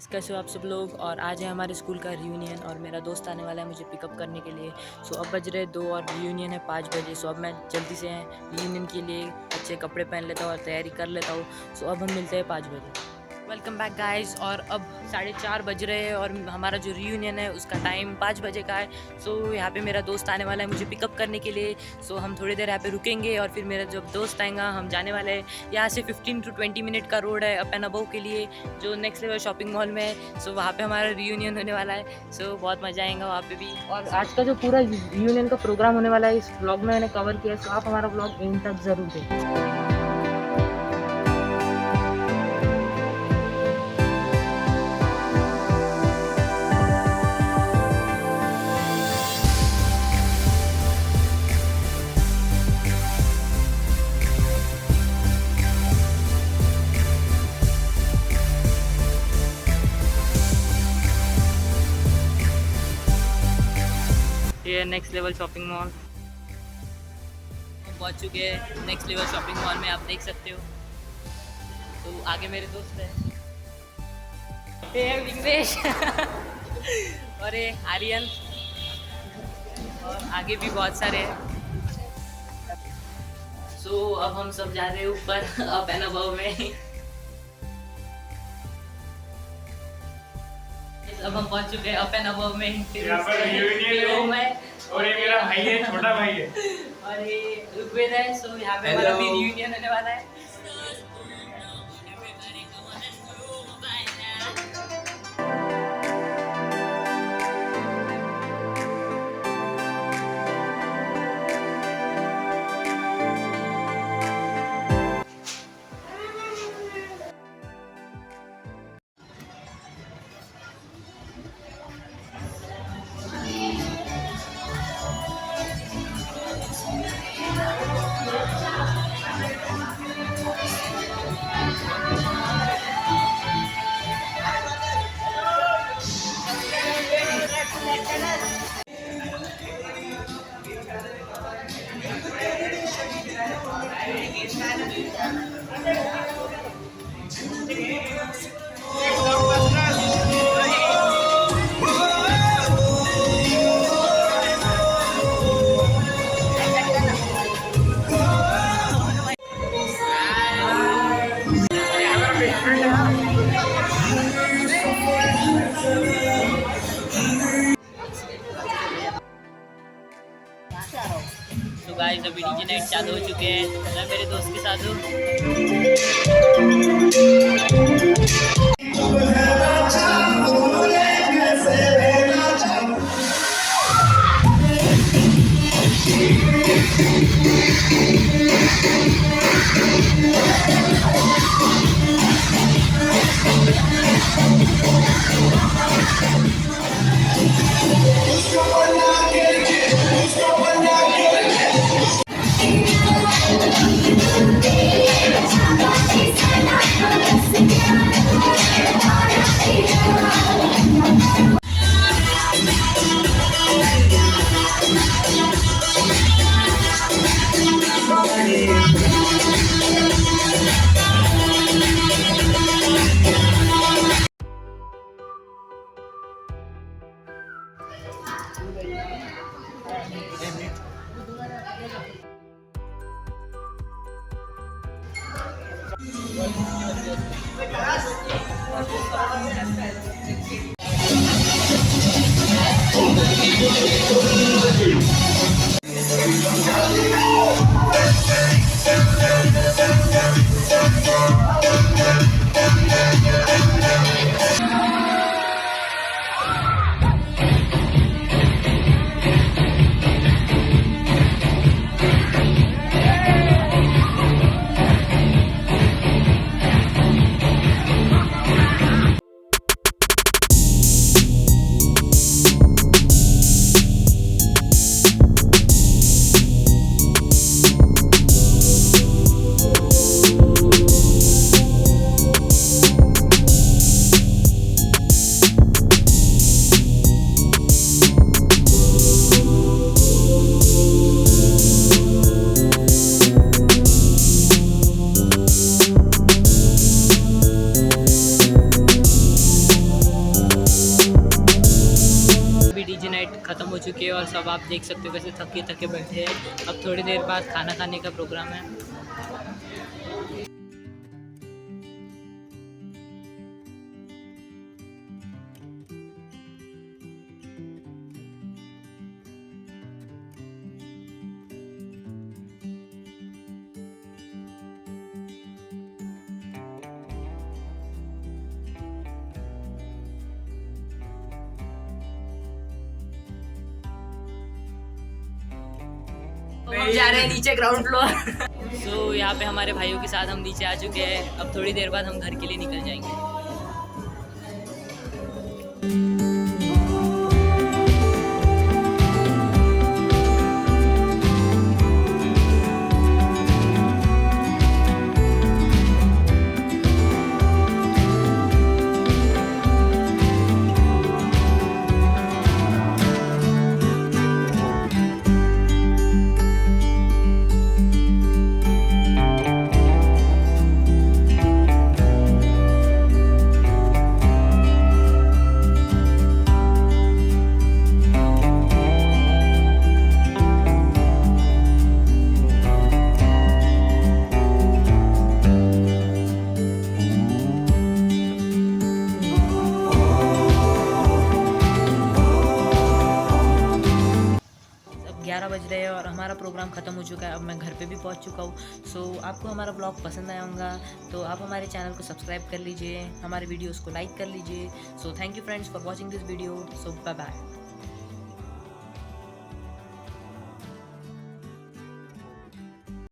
Guys, कैसे हो आप सब लोग। और आज है हमारे स्कूल का रियूनियन और मेरा दोस्त आने वाला है मुझे पिकअप करने के लिए। सो अब बज रहे 2 और रियूनियन है 5 बजे। सो अब मैं जल्दी से रियूनियन के लिए अच्छे कपड़े पहन लेता हूँ और तैयारी कर लेता हूँ। सो अब हम मिलते हैं 5 बजे। Welcome back guys. और अब 4:30 बज रहे हैं और हमारा जो रियूनियन है उसका टाइम 5 बजे का है। सो यहाँ पे मेरा दोस्त आने वाला है मुझे पिकअप करने के लिए। सो हम थोड़ी देर यहाँ पे रुकेंगे और फिर मेरा जब दोस्त आएगा हम जाने वाले हैं। यहाँ से 15 to 20 मिनट का रोड है अप एंड अबव के लिए, जो नेक्स्ट लेवल शॉपिंग मॉल में है। सो वहाँ पे हमारा रियूनियन होने वाला है। सो बहुत मज़ा आएगा वहाँ पे भी। और आज का जो पूरा रियूनियन का प्रोग्राम होने वाला है इस ब्लॉग में मैंने कवर किया है। सो आप हमारा ब्लॉग एंड तक ज़रूर देखें। ये नेक्स्ट लेवल शॉपिंग मॉल हम पहुंच चुके हैं। नेक्स्ट लेवल शॉपिंग मॉल में आप देख सकते हो। तो आगे मेरे दोस्त हैं, ये विघ्नेश और ये आर्यन और आगे भी बहुत सारे हैं। सो अब हम सब जा रहे हैं ऊपर अप एंड अबव में। अब हम पहुंच चुके हैं अप एंड अबव में। यहाँ पर रियूनियन है और ये मेरा भाई है, छोटा भाई है और ये ऋग्वेद है। सो यहाँ पे हमारा भी रियूनियन होने वाला है। तो गाइस अभी डीजे नाइट चालू हो चुके हैं। मैं मेरे दोस्त के साथ सब आप देख सकते हो कैसे थके थके बैठे हैं। अब थोड़ी देर बाद खाना खाने का प्रोग्राम है। हम जा रहे हैं नीचे ग्राउंड फ्लोर। सो यहाँ पे हमारे भाइयों के साथ हम नीचे आ चुके हैं। अब थोड़ी देर बाद हम घर के लिए निकल जाएंगे। अब 11 बज रहे हैं और हमारा प्रोग्राम ख़त्म हो चुका है। अब मैं घर पे भी पहुंच चुका हूँ। सो आपको हमारा ब्लॉग पसंद आया होगा तो आप हमारे चैनल को सब्सक्राइब कर लीजिए, हमारे वीडियोस को लाइक कर लीजिए। So thank you friends for watching this video. So bye bye.